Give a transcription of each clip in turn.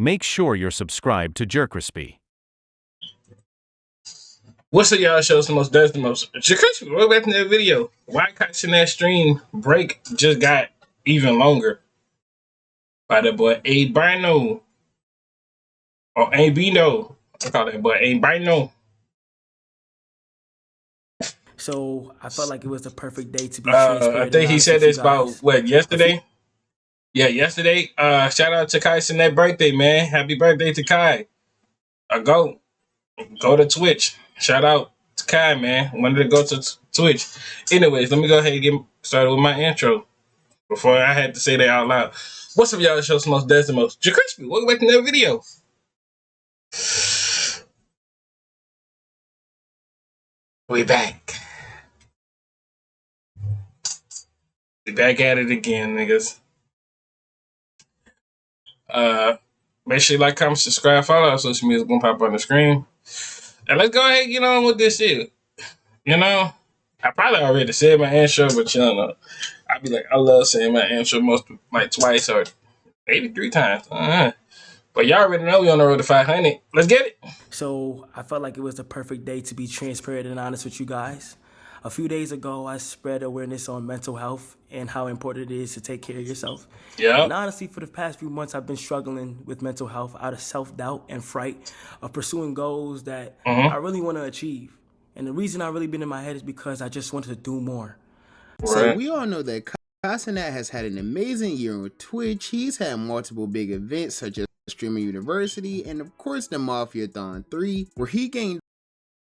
make sure you're subscribed to JerCrispy. What's up, y'all? Shows the most, does the most. JerCrispy, welcome back to that video. Why catching that stream break just got even longer by the boy A Bino or A Bino. I call that boy A Bino. So I felt like it was the perfect day to be transparent. I think he said this about yesterday. Yeah, yesterday. Shout out to Kai Cenat birthday, man. Happy birthday to Kai. Go to Twitch. Shout out to Kai, man. Wanted to go to Twitch. Anyways, let me go ahead and get started with my intro before I had to say that out loud. What's up, y'all? Shows the most, does the most. JerCrispy, welcome back to another video. We back. We back at it again, niggas. Make sure you like, comment, subscribe, follow our social media. It's gonna pop on the screen. And let's go ahead and get on with this shit. You know, I probably already said my intro, but you know, I be like, I love saying my intro like twice or maybe 3 times. But y'all already know we on the road to 500. Let's get it. So I felt like it was the perfect day to be transparent and honest with you guys. A few days ago, I spread awareness on mental health and how important it is to take care of yourself. Yeah. And honestly, for the past few months, I've been struggling with mental health out of self-doubt and fright of pursuing goals that I really want to achieve. And the reason I really been in my head is because I just wanted to do more. Right. So we all know that Cenat has had an amazing year on Twitch. He's had multiple big events such as Streamer University and of course the Mafia-thon 3, where he gained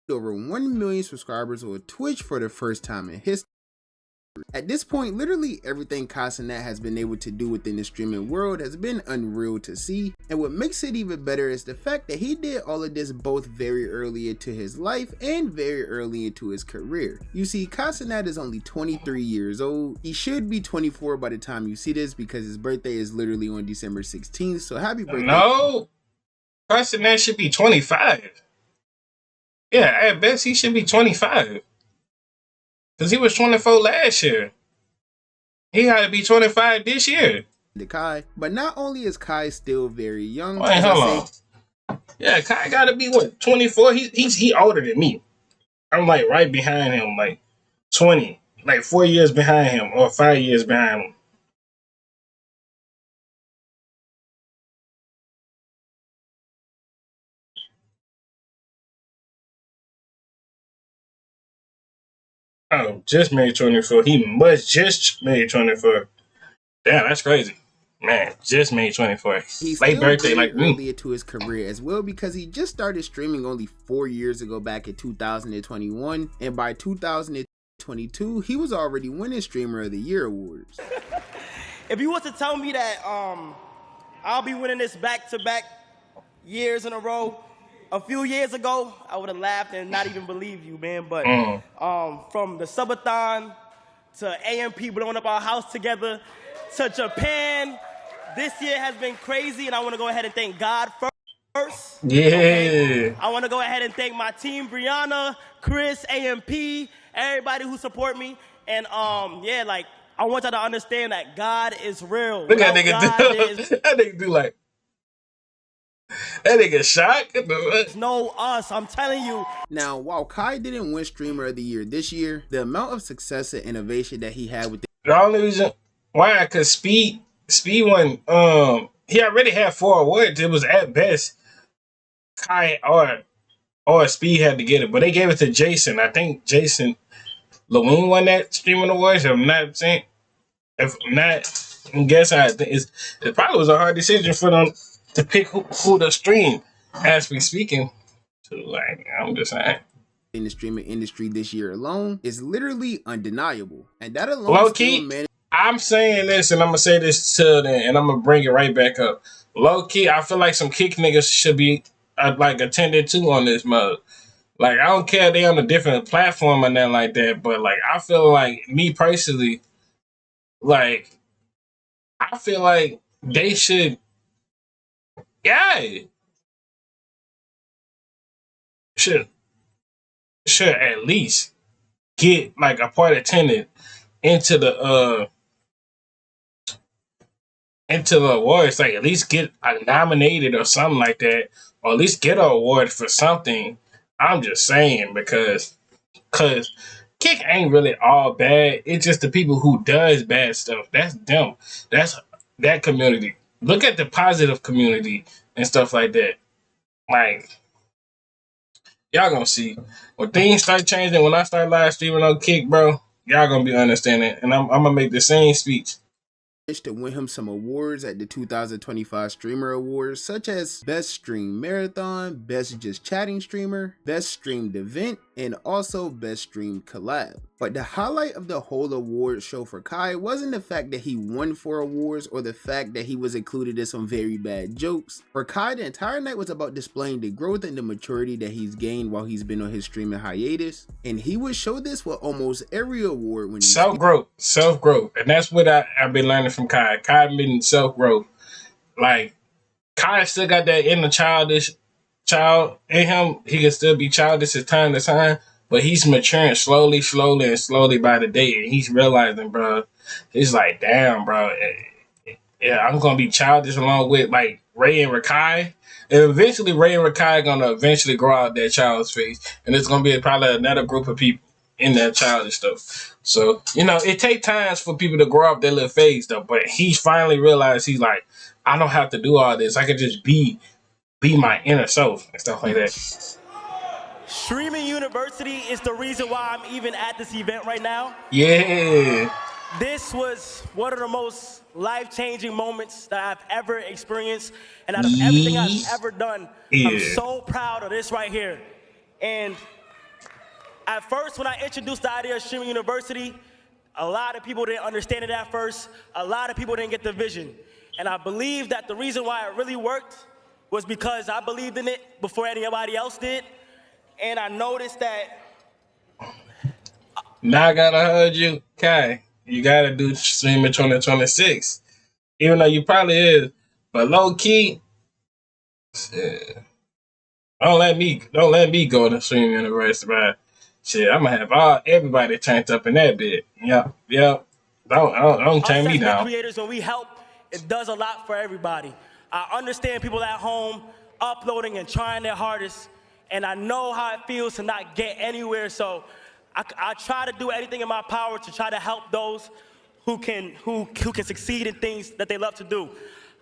over 1 million subscribers on Twitch for the first time in history. At this point, literally everything Cenat has been able to do within the streaming world has been unreal to see, and what makes it even better is the fact that he did all of this both very early into his life and very early into his career. You see, Cenat is only 23 years old. He should be 24 by the time you see this because his birthday is literally on December 16th, so happy birthday. No, Cenat should be 25. Yeah, at best he should be 25. Because he was 24 last year. He had to be 25 this year. Kai, but not only is Kai still very young. Wait, hold on. Yeah, Kai got to be what, 24? He older than me. I'm like right behind him, like 20, like 4 years behind him or 5 years behind him. Oh, just made 24. He must just made 24. Damn, that's crazy. Man, just made 24. He's late birthday like me. Earlier to his career as well because he just started streaming only 4 years ago back in 2021, and by 2022 he was already winning Streamer of the Year awards. If you was to tell me that I'll be winning this back-to-back years in a row, a few years ago, I would have laughed and not even believed you, man. But from the subathon to AMP blowing up our house together to Japan, this year has been crazy, and I want to go ahead and thank God first. Yeah. Okay? I want to go ahead and thank my team, Brianna, Chris, AMP, everybody who support me. And yeah, like, I want y'all to understand that God is real. Look at that nigga do. That nigga do like. That nigga shocked. It's no us, I'm telling you. Now, while Kai didn't win Streamer of the Year this year, the amount of success and innovation that he had with the only reason why, because Speed won. He already had 4 awards. It was at best Kai or Speed had to get it, but they gave it to Jason. I think Jason Lewin won that Streaming Awards. If I'm guessing, I think it probably was a hard decision for them to pick who to stream as we speaking. So, like, I'm just saying. In the streaming industry this year alone is literally undeniable. And that alone low key, I'm saying this and I'm gonna say this till then and I'm gonna bring it right back up. Low key, I feel like some kick niggas should be like attended to on this mode. Like, I don't care if they on a different platform or nothing like that, but like I feel like me personally, like I feel like they should should at least get like a part attendant into the into the awards, like at least get nominated or something like that, or at least get an award for something. I'm just saying because Kick ain't really all bad. It's just the people who does bad stuff. That's them. That's that community. Look at the positive community and stuff like that. Like y'all gonna see when things start changing. When I start live streaming on Kick, bro, y'all gonna be understanding. And I'm gonna make the same speech. To win him some awards at the 2025 Streamer Awards, such as Best Stream Marathon, Best Just Chatting Streamer, Best Streamed Event, and also Best Streamed Collab. But the highlight of the whole award show for Kai wasn't the fact that he won 4 awards or the fact that he was included in some very bad jokes. For Kai, the entire night was about displaying the growth and the maturity that he's gained while he's been on his streaming hiatus, and he would show this with almost every award when he self-growth, and that's what I've been learning from Kai. Kai been self-growth. Like Kai still got that inner child in him. He can still be childish as time to time, but he's maturing slowly by the day, and he's realizing, bro. He's like, damn, bro. Yeah, I'm gonna be childish along with like Ray and Rakai. And eventually, Ray and Rakai gonna eventually grow out that child's face, and it's gonna be probably another group of people in that childish stuff. So it takes times for people to grow up their little phase though. But he finally realized he's like, I don't have to do all this. I can just be my inner self and stuff like that. Streaming University is the reason why I'm even at this event right now. Yeah. This was one of the most life-changing moments that I've ever experienced, and out of everything I've ever done, I'm so proud of this right here. And at first, when I introduced the idea of Streaming University, a lot of people didn't understand it at first. A lot of people didn't get the vision. And I believe that the reason why it really worked was because I believed in it before anybody else did. And I noticed that. Now I gotta hold you, Kai. You gotta do Streaming 2026. Even though you probably is. But low key, don't let me go to Streaming University, man. Shit, I'm gonna have everybody turned up in that bit. Yep. Don't turn me down. Creators, when we help, it does a lot for everybody. I understand people at home uploading and trying their hardest, and I know how it feels to not get anywhere. So I try to do anything in my power to try to help those who can succeed in things that they love to do.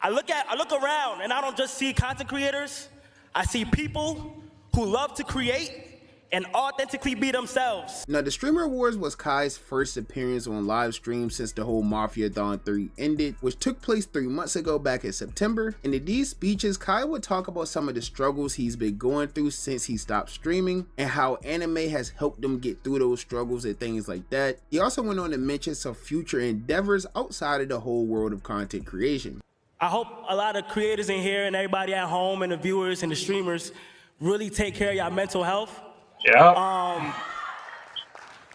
I look around, and I don't just see content creators. I see people who love to create and authentically be themselves. Now, the Streamer Awards was Kai's first appearance on live stream since the whole Mafiathon 3 ended, which took place 3 months ago back in September. And in these speeches, Kai would talk about some of the struggles he's been going through since he stopped streaming and how anime has helped him get through those struggles and things like that. He also went on to mention some future endeavors outside of the whole world of content creation. I hope a lot of creators in here and everybody at home and the viewers and the streamers really take care of your mental health. Yeah.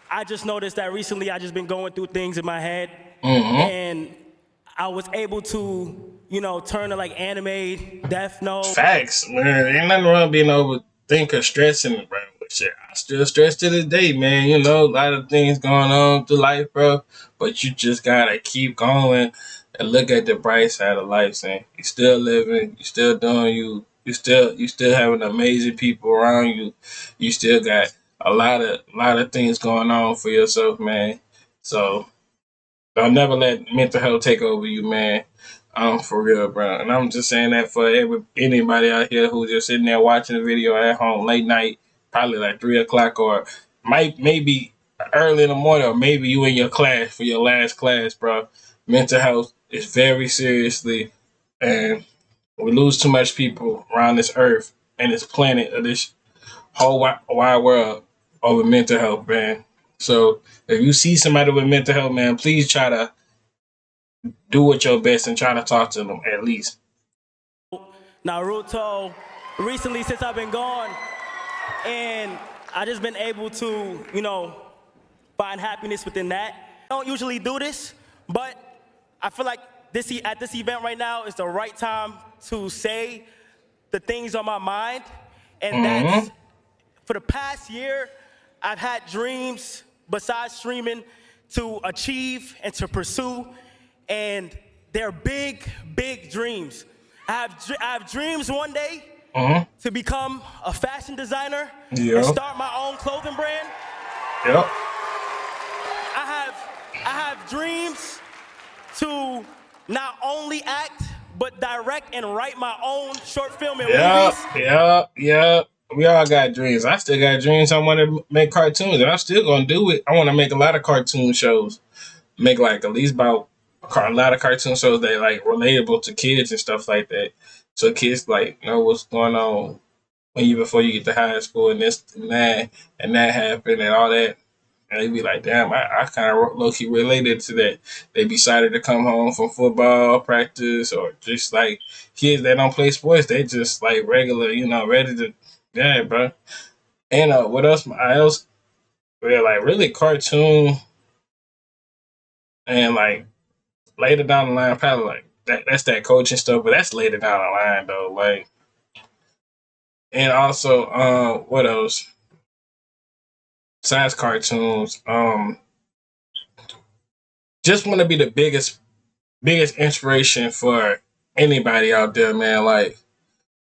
I just noticed that recently I just been going through things in my head, and I was able to, turn to like anime, Death Note. Facts, man. Ain't nothing wrong being overthinker, stressing, bro. But shit, I still stress to this day, man. A lot of things going on through life, bro. But you just gotta keep going and look at the bright side of life, man. You still living, you still doing you. You still having amazing people around you. You still got a lot of things going on for yourself, man. So don't never let mental health take over you, man. For real, bro. And I'm just saying that for anybody out here who's just sitting there watching the video at home late night, probably like 3 o'clock, or maybe early in the morning, or maybe you in your class for your last class, bro. Mental health is very seriously, and we lose too much people around this earth and this planet of this whole wide world over mental health, man. So if you see somebody with mental health, man, please try to do what your best and try to talk to them at least. Naruto, recently since I've been gone, and I just been able to, find happiness within that. I don't usually do this, but I feel like at this event right now is the right time to say the things on my mind. And that's, for the past year, I've had dreams besides streaming to achieve and to pursue. And they're big, big dreams. I have dreams one day to become a fashion designer and start my own clothing brand. Yep. I have dreams to not only act, but direct and write my own short film and movies. Yeah. We all got dreams. I still got dreams. I want to make cartoons, and I'm still gonna do it. I want to make a lot of cartoon shows. Make like at least about a lot of cartoon shows that like relatable to kids and stuff like that. So kids like know what's going on when you before you get to high school and this and that happened and all that. And they be like, damn, I kind of low key related to that. They be excited to come home from football practice or just like kids that don't play sports. They just like regular, ready to, yeah, bro. And what else? I else, yeah, like really cartoon and like later down the line, probably like that's that coaching stuff, but that's later down the line though. Like, and also, what else? Besides cartoons, just want to be the biggest inspiration for anybody out there, man. Like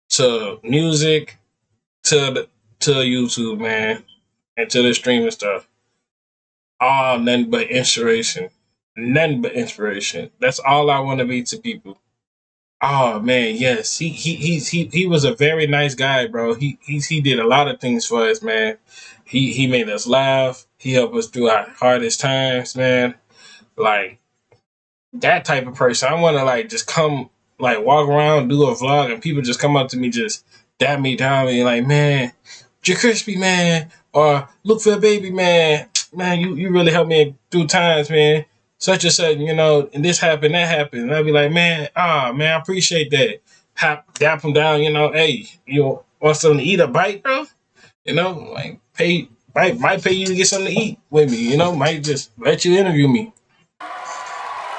to music, to YouTube, man, and to the streaming stuff. All nothing but inspiration. Nothing but inspiration. That's all I want to be to people. Oh man, yes. He was a very nice guy, bro. He did a lot of things for us, man. He made us laugh. He helped us through our hardest times, man. Like that type of person. I want to like just come like walk around, do a vlog, and people just come up to me, just dab me down, and like, man, JerCrispy, man, or look for a baby, man. Man, you really helped me through times, man. Such and such, and this happened, that happened. And I'd be like, man, man, I appreciate that. Dap him down, hey, you want something to eat, a bite, bro? Like might pay you to get something to eat with me, might just let you interview me.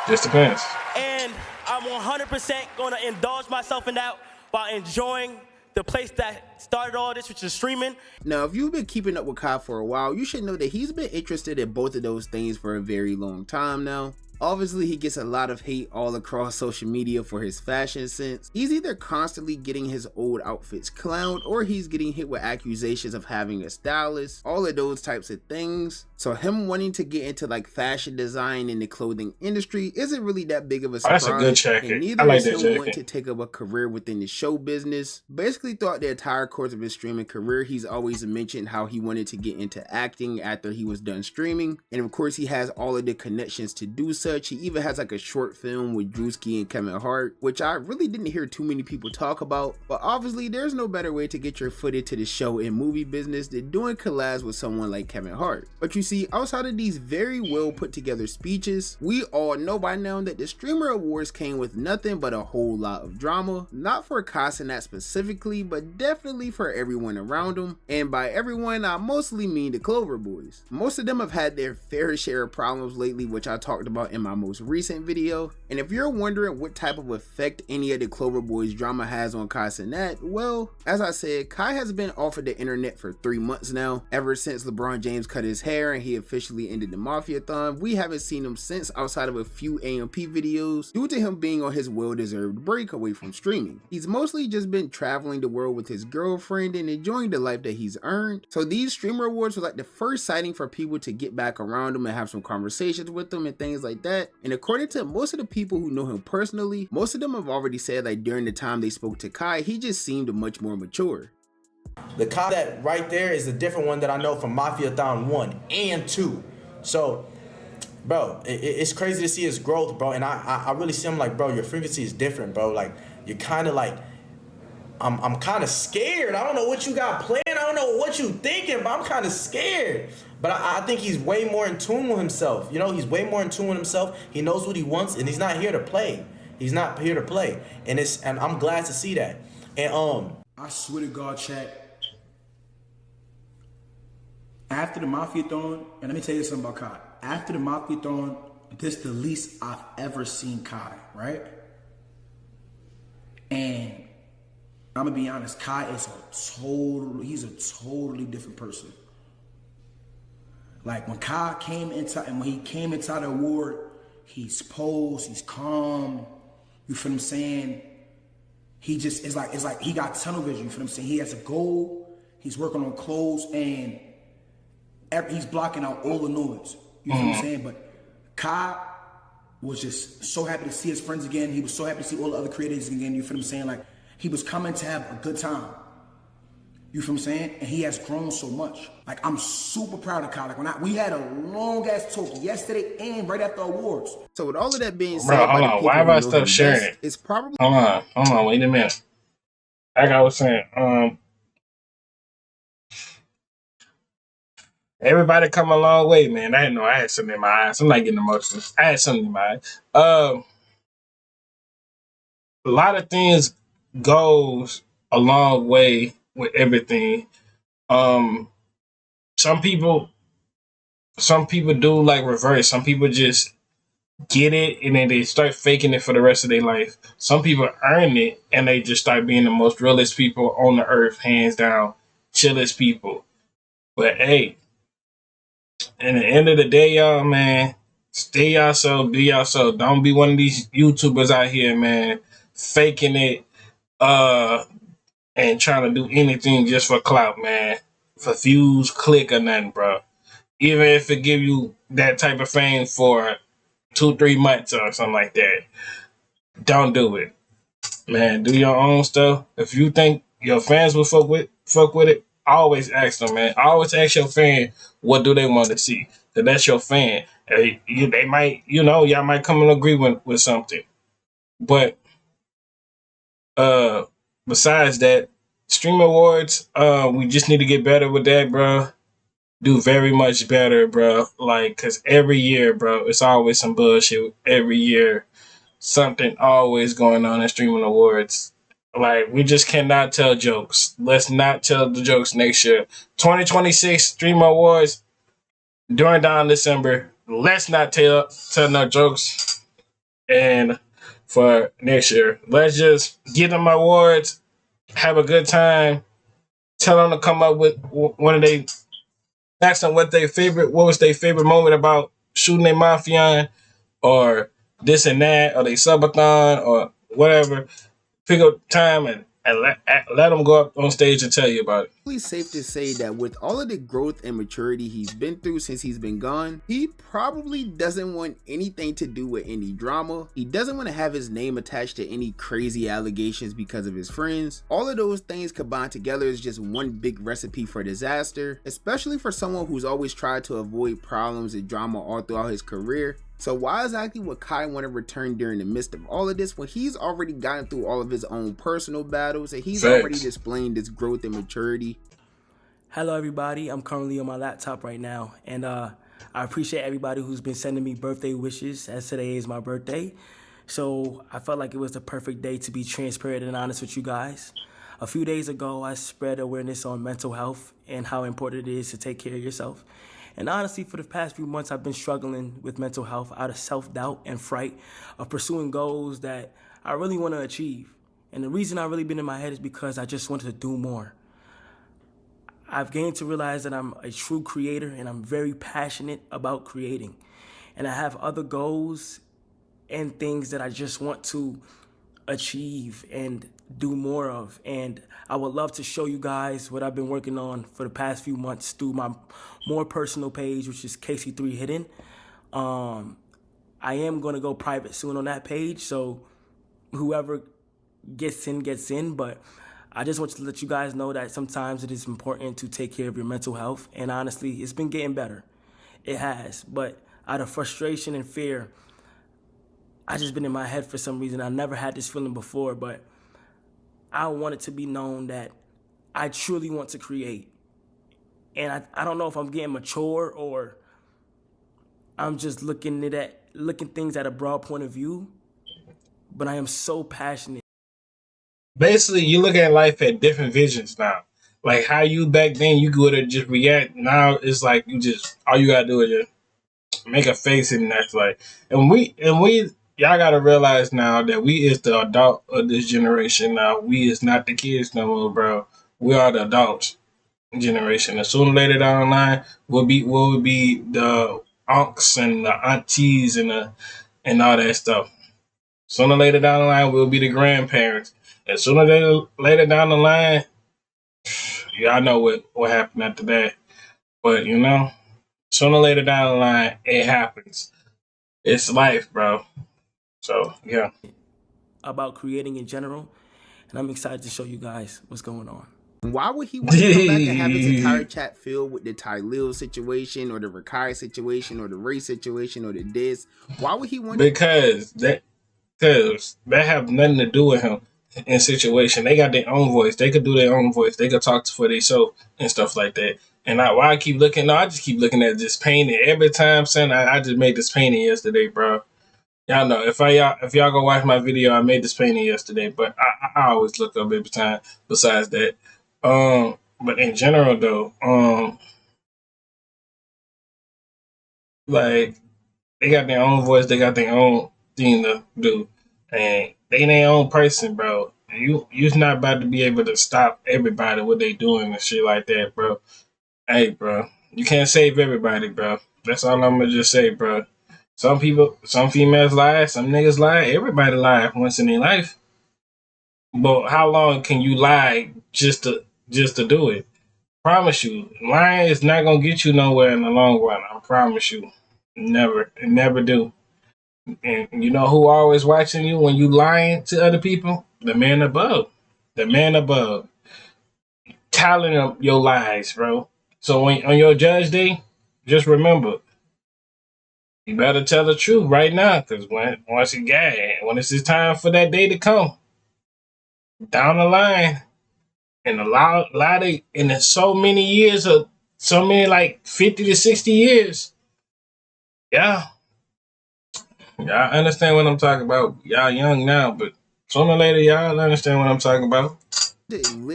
Just depends. And I'm 100% going to indulge myself in that while enjoying the place that started all this, which is streaming. Now, if you've been keeping up with Kai for a while, you should know that he's been interested in both of those things for a very long time now. Obviously, he gets a lot of hate all across social media for his fashion sense. He's either constantly getting his old outfits clowned, or he's getting hit with accusations of having a stylist, all of those types of things. So him wanting to get into like fashion design in the clothing industry isn't really that big of a surprise. That's a good jacket. And neither is him wanting to take up a career within the show business. Basically throughout the entire course of his streaming career, he's always mentioned how he wanted to get into acting after he was done streaming. And of course, he has all of the connections to do such. He even has like a short film with Drewski and Kevin Hart, which I really didn't hear too many people talk about. But obviously, there's no better way to get your foot into the show and movie business than doing collabs with someone like Kevin Hart. But you see, outside of these very well put together speeches, we all know by now that the Streamer Awards came with nothing but a whole lot of drama. Not for Cenat specifically, but definitely for everyone around him. And by everyone, I mostly mean the Clover Boys. Most of them have had their fair share of problems lately, which I talked about in my most recent video. And if you're wondering what type of effect any of the Clover Boys drama has on Cenat, well, as I said, Kai has been off of the internet for 3 months now. Ever since LeBron James cut his hair and he officially ended the Mafia-thon, we haven't seen him since, outside of a few AMP videos due to him being on his well-deserved break away from streaming. He's mostly just been traveling the world with his girlfriend and enjoying the life that he's earned. So these Streamer Awards were like the first sighting for people to get back around him and have some conversations with him and things like that. And according to most of the people who know him personally, most of them have already said like during the time they spoke to Kai, he just seemed much more mature. The Kai that right there is a different one that I know from Mafia-thon 1 and 2. So, bro, it's crazy to see his growth, bro. And I really see him like, bro, your frequency is different, bro. Like, you're kind of like, I'm kind of scared. I don't know what you got planned. I don't know what you thinking, but I'm kind of scared. But I think he's way more in tune with himself. He's way more in tune with himself. He knows what he wants, and he's not here to play. He's not here to play. And I'm glad to see that. And I swear to God, chat. After the Mafia-thon, and let me tell you something about Kai. After the Mafia-thon, this is the least I've ever seen Kai, right? And I'm gonna be honest, Kai is he's a totally different person. Like when he came inside the award, He's posed, he's calm. You feel what I'm saying? He just it's like he got tunnel vision. You feel what I'm saying? He has a goal. He's working on clothes, and he's blocking out all the noise. You feel what I'm saying? But Kai was just so happy to see his friends again. He was so happy to see all the other creators again. You feel what I'm saying? Like, he was coming to have a good time. You feel what I'm saying? And he has grown so much. Like, I'm super proud of Kai. Like, we had a long ass talk yesterday and right after awards. So with all of that being said, Bro, hold on. Why have I stopped sharing it? It's probably Hold on, wait a minute. Like I was saying, everybody come a long way, man. I know I had something in my eyes. I'm not getting emotional. I had something in my eyes. A lot of things goes a long way with everything. Some people do like reverse. Some people just get it and then they start faking it for the rest of their life. Some people earn it and they just start being the most realest people on the earth, hands down, chillest people. But hey, in the end of the day, y'all, man, stay yourself, be yourself. Don't be one of these YouTubers out here, man, faking it, and trying to do anything just for clout, man. For views, click, or nothing, bro. Even if it give you that type of fame for 2-3 months or something like that, don't do it, man. Do your own stuff. If you think your fans will fuck with it, always ask them, man. Always ask your fan what do they want to see. Cause that's your fan. They might, y'all might come in agreement with something. But besides that, Stream Awards, we just need to get better with that, bro. Do very much better, bro. Like, cause every year, bro, it's always some bullshit. Every year, something always going on in Streaming Awards. Like, we just cannot tell jokes. Let's not tell the jokes next year. 2026 Stream Awards during down December. Let's not tell no jokes. And for next year, let's just give them awards, have a good time, tell them to come up with one of they. Ask them what was their favorite moment about shooting a Mafian, or this and that, or they subathon, or whatever. Pick up time and let them go up on stage and tell you about it. It's safe to say that with all of the growth and maturity he's been through since he's been gone, he probably doesn't want anything to do with any drama. He doesn't want to have his name attached to any crazy allegations because of his friends. All of those things combined together is just one big recipe for disaster, especially for someone who's always tried to avoid problems and drama all throughout his career. So why exactly would Kai want to return during the midst of all of this when he's already gotten through all of his own personal battles and he's already displaying this growth and maturity? Hello everybody, I'm currently on my laptop right now, and I appreciate everybody who's been sending me birthday wishes, as today is my birthday. So I felt like it was the perfect day to be transparent and honest with you guys. A few days ago, I spread awareness on mental health and how important it is to take care of yourself. And honestly, for the past few months, I've been struggling with mental health out of self-doubt and fright of pursuing goals that I really want to achieve. And the reason I've really been in my head is because I just wanted to do more. I've gained to realize that I'm a true creator and I'm very passionate about creating. And I have other goals and things that I just want to achieve and do more of. And I would love to show you guys what I've been working on for the past few months through my more personal page, which is KC3 Hidden. I am going to go private soon on that page, so whoever gets in, but I just want to let you guys know that sometimes it is important to take care of your mental health, and honestly, it's been getting better. It has, but out of frustration and fear, I just been in my head for some reason. I never had this feeling before, but I want it to be known that I truly want to create. And I don't know if I'm getting mature or I'm just looking things at a broad point of view, but I am so passionate. Basically, you look at life at different visions now. Like how you back then, you could just react. Now it's like all you gotta do is just make a face and that's like, and we, y'all gotta realize now that we is the adult of this generation now. We is not the kids no more, bro. We are the adults generation. And sooner or later down the line, we'll be the unks and the aunties and and all that stuff. Sooner or later down the line, we'll be the grandparents. And sooner or later down the line, y'all know what happened after that. But, sooner or later down the line, it happens. It's life, bro. So, yeah. About creating in general, and I'm excited to show you guys what's going on. Why would he want to come back and have his entire chat filled with the Tylil situation or the Rakai situation or the Ray situation or the this? Why would he want Because that have nothing to do with him in situation. They got their own voice. They could do their own voice. They could talk for themselves and stuff like that. And I keep looking. No, I just keep looking at this painting every time. Son, I just made this painting yesterday, bro. Y'all know if y'all go watch my video, I made this painting yesterday. But I always look up every time. Besides that, but in general though, like they got their own voice. They got their own thing to do, and they their own person, bro. You's not about to be able to stop everybody what they doing and shit like that, bro. Hey, bro, you can't save everybody, bro. That's all I'm gonna just say, bro. Some females lie, some niggas lie. Everybody lie once in their life. But how long can you lie just to do it? Promise you, lying is not gonna get you nowhere in the long run. I promise you, never do. And you know who always watching you when you lying to other people? The man above. The man above. Telling them your lies, bro. So when on your judge day, just remember, you better tell the truth right now, because when it's his time for that day to come, down the line, in a lot of in so many years of so many like 50 to 60 years, yeah. Y'all understand what I'm talking about. Y'all young now, but sooner or later, y'all understand what I'm talking about.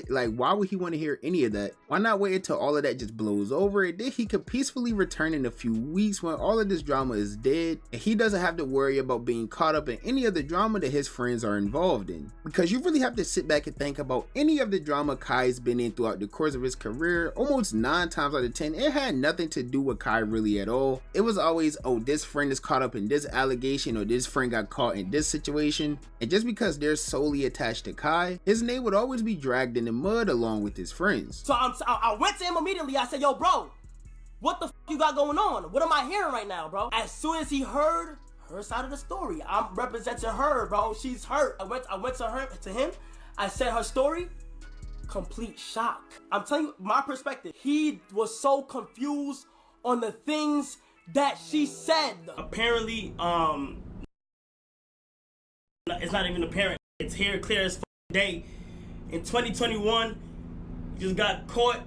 Like, why would he want to hear any of that? Why not wait until all of that just blows over, and then he could peacefully return in a few weeks when all of this drama is dead, and he doesn't have to worry about being caught up in any of the drama that his friends are involved in. Because you really have to sit back and think about any of the drama Kai's been in throughout the course of his career. Almost 9 times out of 10, it had nothing to do with Kai really at all. It was always, oh, this friend is caught up in this allegation, or this friend got caught in this situation, and just because they're solely attached to Kai, his name would always be dragged in the mud along with his friends. So I went to him immediately. I said, yo, bro, what the f you got going on? What am I hearing right now, bro? As soon as he heard her side of the story, I'm representing her, bro. She's hurt. I went to him. I said her story. Complete shock. I'm telling you my perspective. He was so confused on the things that she said. Apparently, it's not even apparent. It's here clear as day. In 2021, he just got caught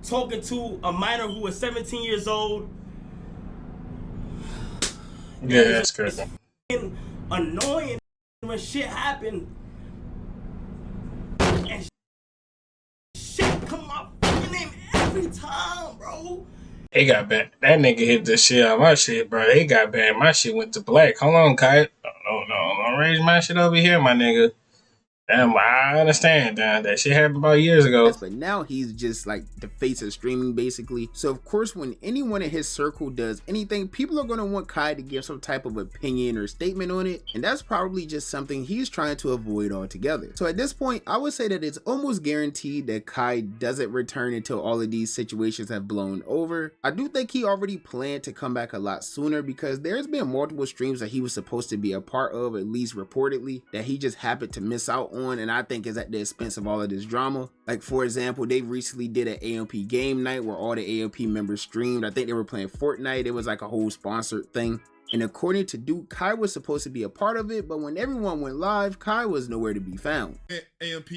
talking to a minor who was 17 years old. Yeah, that's crazy. Annoying when shit happened. And shit come out fucking name every time, bro. He got banned. That nigga hit the shit on my shit, bro. He got banned. My shit went to black. Hold on, Kai. No. Don't raise my shit over here, my nigga. Damn, I understand, damn. That shit happened about years ago. But now he's just like the face of streaming, basically. So of course, when anyone in his circle does anything, people are going to want Kai to give some type of opinion or statement on it, and that's probably just something he's trying to avoid altogether. So at this point, I would say that it's almost guaranteed that Kai doesn't return until all of these situations have blown over. I do think he already planned to come back a lot sooner, because there's been multiple streams that he was supposed to be a part of, at least reportedly, that he just happened to miss out on, and I think is at the expense of all of this drama. Like, for example, they recently did an AMP game night where all the AMP members streamed. I think they were playing Fortnite. It was like a whole sponsored thing, and according to Duke, Kai was supposed to be a part of it, but when everyone went live, Kai was nowhere to be found. AMP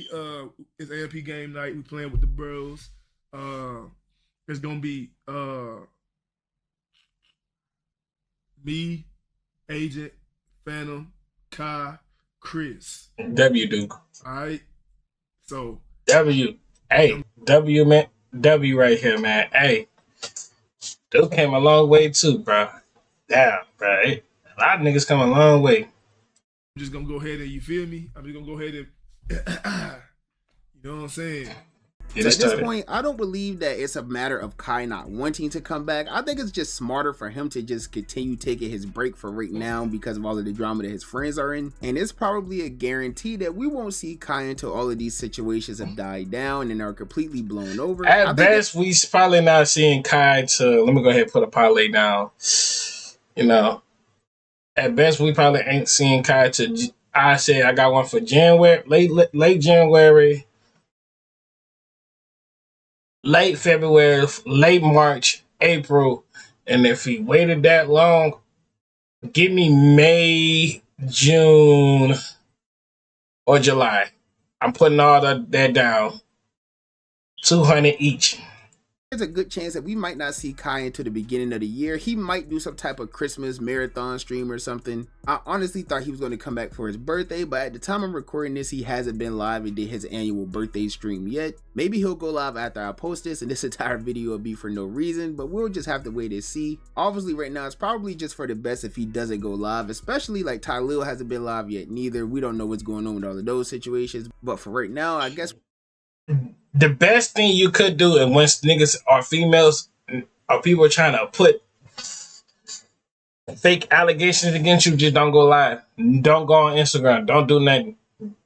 it's AMP game night. We playing with the bros. It's gonna be me, Agent, Phantom, Kai, Chris. W Duke. Alright. So W. Hey, W man. W right here, man. Hey. Duke came a long way too, bro. Damn, bro. A lot of niggas come a long way. I'm just gonna go ahead and, you feel me? I'm just gonna go ahead and you know what I'm saying? Get So it at this started. point, I don't believe that it's a matter of Kai not wanting to come back. I think it's just smarter for him to just continue taking his break for right now because of all of the drama that his friends are in. And it's probably a guarantee that we won't see Kai until all of these situations have died down and are completely blown over. At best, we probably not seeing Kai to. Let me go ahead and put a parlay down. You know, at best, we probably ain't seeing Kai to. I say I got one for January, late January, late February, late March, April, and if he waited that long, give me May, June, or July. I'm putting all that down. 200 each. There's a good chance that we might not see Kai until the beginning of the year. He might do some type of Christmas marathon stream or something. I honestly thought he was going to come back for his birthday, but at the time I'm recording this, he hasn't been live and did his annual birthday stream yet. Maybe he'll go live after I post this, and this entire video will be for no reason, but we'll just have to wait and see. Obviously, right now, it's probably just for the best if he doesn't go live, especially like Ty Lil hasn't been live yet neither. We don't know what's going on with all of those situations, but for right now, I guess the best thing you could do, and when niggas or females or people trying to put fake allegations against you, just don't go live. Don't go on Instagram. Don't do nothing.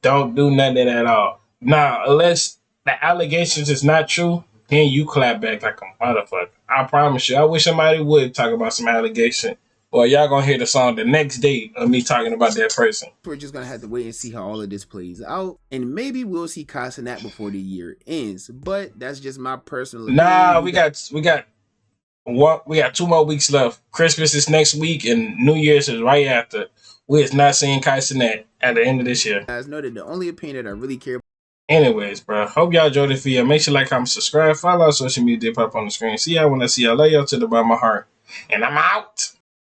Don't do nothing at all. Now, unless the allegations is not true, then you clap back like a motherfucker. I promise you. I wish somebody would talk about some allegation. Well, y'all gonna hear the song the next day of me talking about that person. we're just gonna have to wait and see how all of this plays out, and maybe we'll see Cenat before the year ends. But that's just my personal opinion. Nah, we got 2 more weeks left. Christmas is next week, and New Year's is right after. We is not seeing Cenat at the end of this year. Guys know that the only opinion that I really care about. Anyways, bro, hope y'all enjoyed the video. Make sure you like, comment, subscribe, follow our social media, pop on the screen. See y'all when I see y'all. Love y'all to the bottom of my heart, and I'm out.